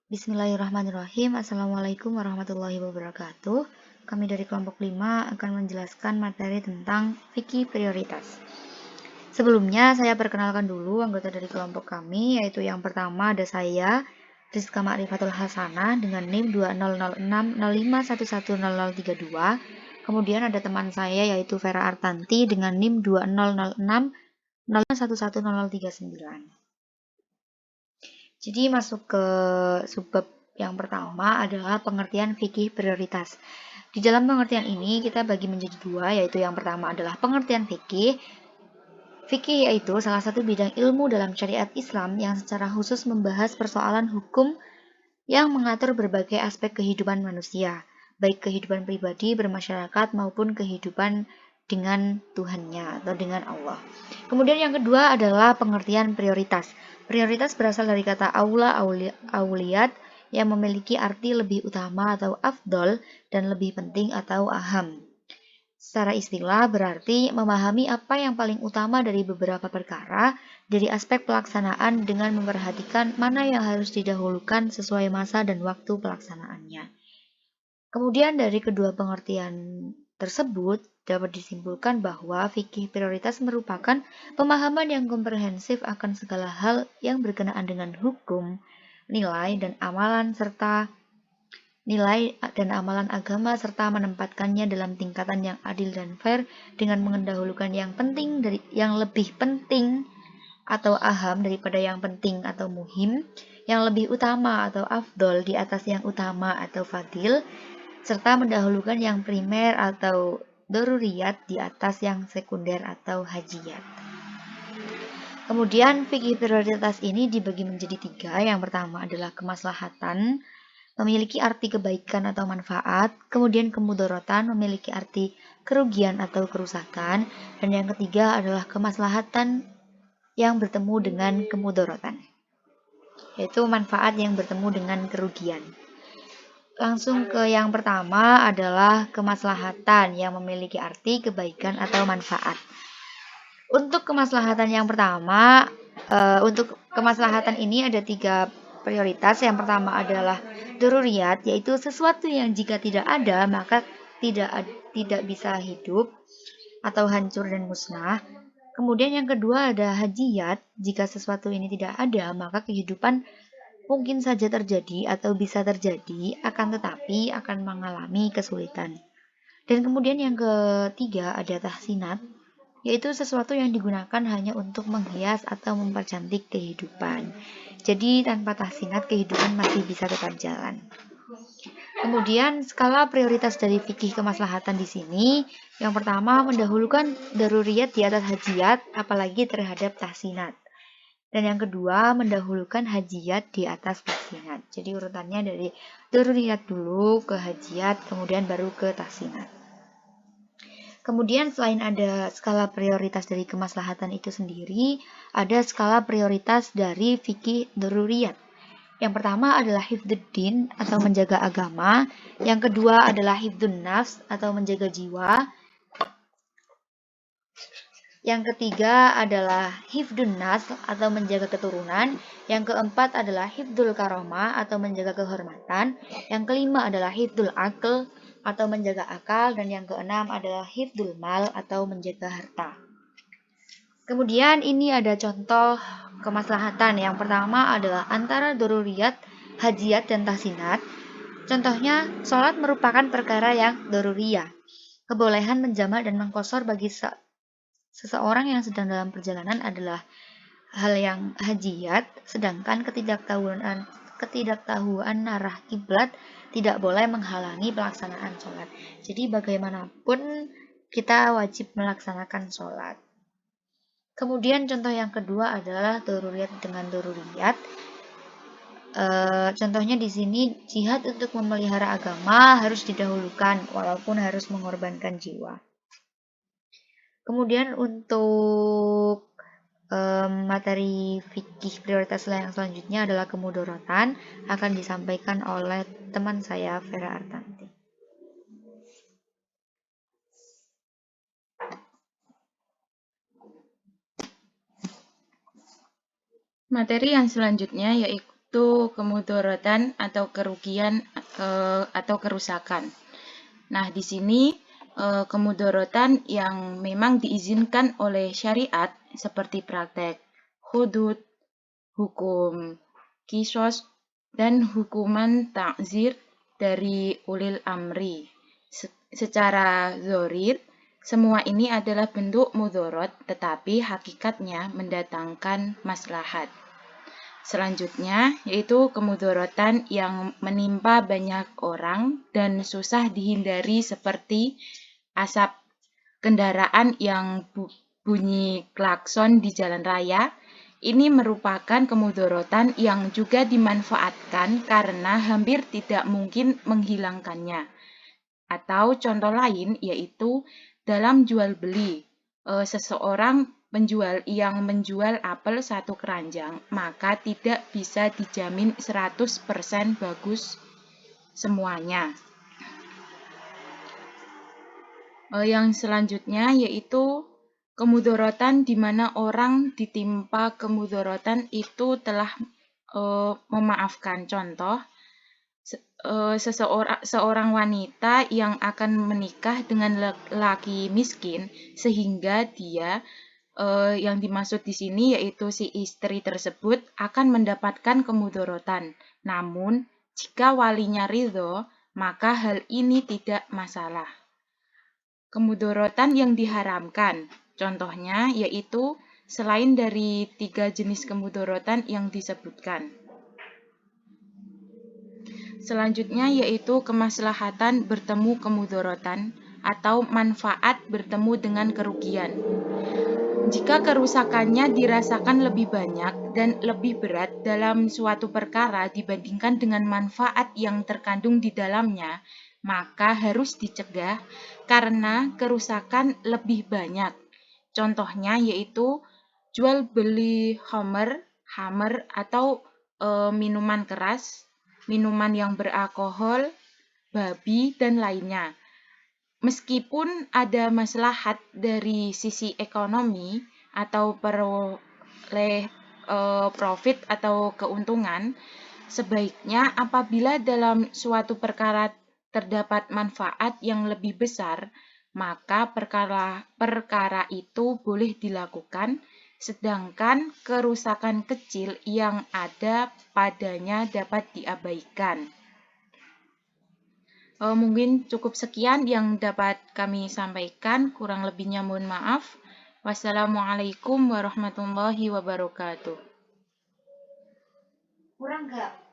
Bismillahirrahmanirrahim. Assalamualaikum warahmatullahi wabarakatuh. Kami dari kelompok 5 akan menjelaskan materi tentang fikih prioritas. Sebelumnya saya perkenalkan dulu anggota dari kelompok kami, yaitu yang pertama ada saya, Rizka Ma'rifatul Hasanah dengan NIM 200605110032. Kemudian ada teman saya yaitu Vera Artanti dengan NIM 2006011039. Jadi masuk ke subbab yang pertama adalah pengertian fikih prioritas. Di dalam pengertian ini kita bagi menjadi dua, yaitu yang pertama adalah pengertian fikih. Fikih yaitu salah satu bidang ilmu dalam syariat Islam yang secara khusus membahas persoalan hukum yang mengatur berbagai aspek kehidupan manusia, baik kehidupan pribadi, bermasyarakat, maupun kehidupan dengan Tuhannya atau dengan Allah. Kemudian yang kedua adalah pengertian prioritas. Prioritas berasal dari kata auliyat yang memiliki arti lebih utama atau afdol dan lebih penting atau aham. Secara istilah berarti memahami apa yang paling utama dari beberapa perkara dari aspek pelaksanaan dengan memperhatikan mana yang harus didahulukan sesuai masa dan waktu pelaksanaannya. Kemudian dari kedua pengertian tersebut dapat disimpulkan bahwa fikih prioritas merupakan pemahaman yang komprehensif akan segala hal yang berkenaan dengan hukum, nilai dan amalan agama serta menempatkannya dalam tingkatan yang adil dan fair dengan mengendahulukan yang penting dari yang lebih penting atau aham daripada yang penting atau muhim, yang lebih utama atau afdol di atas yang utama atau fadil, serta mendahulukan yang primer atau doruriyat di atas yang sekunder atau hajiyat. Kemudian fikih prioritas ini dibagi menjadi tiga. Yang pertama adalah kemaslahatan, memiliki arti kebaikan atau manfaat, kemudian kemudorotan memiliki arti kerugian atau kerusakan, dan yang ketiga adalah kemaslahatan yang bertemu dengan kemudorotan, yaitu manfaat yang bertemu dengan kerugian. Langsung ke yang pertama adalah kemaslahatan yang memiliki arti kebaikan atau manfaat. Untuk kemaslahatan yang pertama, untuk kemaslahatan ini ada tiga prioritas. Yang pertama adalah daruriyat, yaitu sesuatu yang jika tidak ada maka tidak bisa hidup atau hancur dan musnah. Kemudian yang kedua ada hajiyat, jika sesuatu ini tidak ada maka kehidupan mungkin saja terjadi atau bisa terjadi, akan tetapi akan mengalami kesulitan. Dan kemudian yang ketiga ada tahsinat, yaitu sesuatu yang digunakan hanya untuk menghias atau mempercantik kehidupan. Jadi tanpa tahsinat kehidupan masih bisa tetap jalan. Kemudian skala prioritas dari fikih kemaslahatan di sini, yang pertama mendahulukan daruriyat di atas hajiyat, apalagi terhadap tahsinat. Dan yang kedua mendahulukan hajiyat di atas tahsinat. Jadi urutannya dari daruriyat dulu ke hajiyat, kemudian baru ke tahsinat. Kemudian selain ada skala prioritas dari kemaslahatan itu sendiri, ada skala prioritas dari fikih daruriyat. Yang pertama adalah hifdzuddin atau menjaga agama, yang kedua adalah hifdzun nafs atau menjaga jiwa, yang ketiga adalah hifdzun nas atau menjaga keturunan, yang keempat adalah hifdzul karomah atau menjaga kehormatan, yang kelima adalah hifdzul akal atau menjaga akal, dan yang keenam adalah hifdzul mal atau menjaga harta. Kemudian ini ada contoh kemaslahatan. Yang pertama adalah antara daruriyat, hajiyat, dan tahsinat. Contohnya, sholat merupakan perkara yang daruriyah. Kebolehan menjamak dan mengqashar bagi seseorang yang sedang dalam perjalanan adalah hal yang hajiyat, sedangkan ketidaktahuan arah kiblat tidak boleh menghalangi pelaksanaan sholat. Jadi bagaimanapun kita wajib melaksanakan sholat. Kemudian contoh yang kedua adalah daruriyat dengan daruriyat. Contohnya di sini jihad untuk memelihara agama harus didahulukan walaupun harus mengorbankan jiwa. Kemudian untuk materi fikih prioritas yang selanjutnya adalah kemudorotan, akan disampaikan oleh teman saya Vera Artanti. Materi yang selanjutnya yaitu kemudorotan atau kerugian atau kerusakan. Nah, di sini kemudorotan yang memang diizinkan oleh syariat seperti praktek hudud, hukum kisos, dan hukuman takzir dari ulil amri. Secara zorir, semua ini adalah bentuk mudorot, tetapi hakikatnya mendatangkan maslahat. Selanjutnya, yaitu kemudorotan yang menimpa banyak orang dan susah dihindari seperti asap kendaraan yang bunyi klakson di jalan raya. Ini merupakan kemudorotan yang juga dimanfaatkan karena hampir tidak mungkin menghilangkannya. Atau contoh lain yaitu dalam jual beli. Seseorang penjual yang menjual apel satu keranjang, maka tidak bisa dijamin 100% bagus semuanya. Yang selanjutnya yaitu kemudorotan di mana orang ditimpa kemudorotan itu telah memaafkan. Contoh, seorang wanita yang akan menikah dengan laki miskin sehingga dia yang dimaksud di sini yaitu si istri tersebut akan mendapatkan kemudorotan. Namun, jika walinya ridho, maka hal ini tidak masalah. Kemudorotan yang diharamkan, contohnya yaitu selain dari 3 jenis kemudorotan yang disebutkan. Selanjutnya yaitu kemaslahatan bertemu kemudorotan atau manfaat bertemu dengan kerugian. Jika kerusakannya dirasakan lebih banyak dan lebih berat dalam suatu perkara dibandingkan dengan manfaat yang terkandung di dalamnya, maka harus dicegah karena kerusakan lebih banyak. Contohnya yaitu jual beli hammer atau minuman keras, minuman yang beralkohol, babi, dan lainnya. Meskipun ada maslahat dari sisi ekonomi atau peroleh profit atau keuntungan, sebaiknya apabila dalam suatu perkara terdapat manfaat yang lebih besar, maka perkara itu boleh dilakukan, sedangkan kerusakan kecil yang ada padanya dapat diabaikan. Mungkin cukup sekian yang dapat kami sampaikan, kurang lebihnya mohon maaf. Wassalamualaikum warahmatullahi wabarakatuh. Kurang nggak?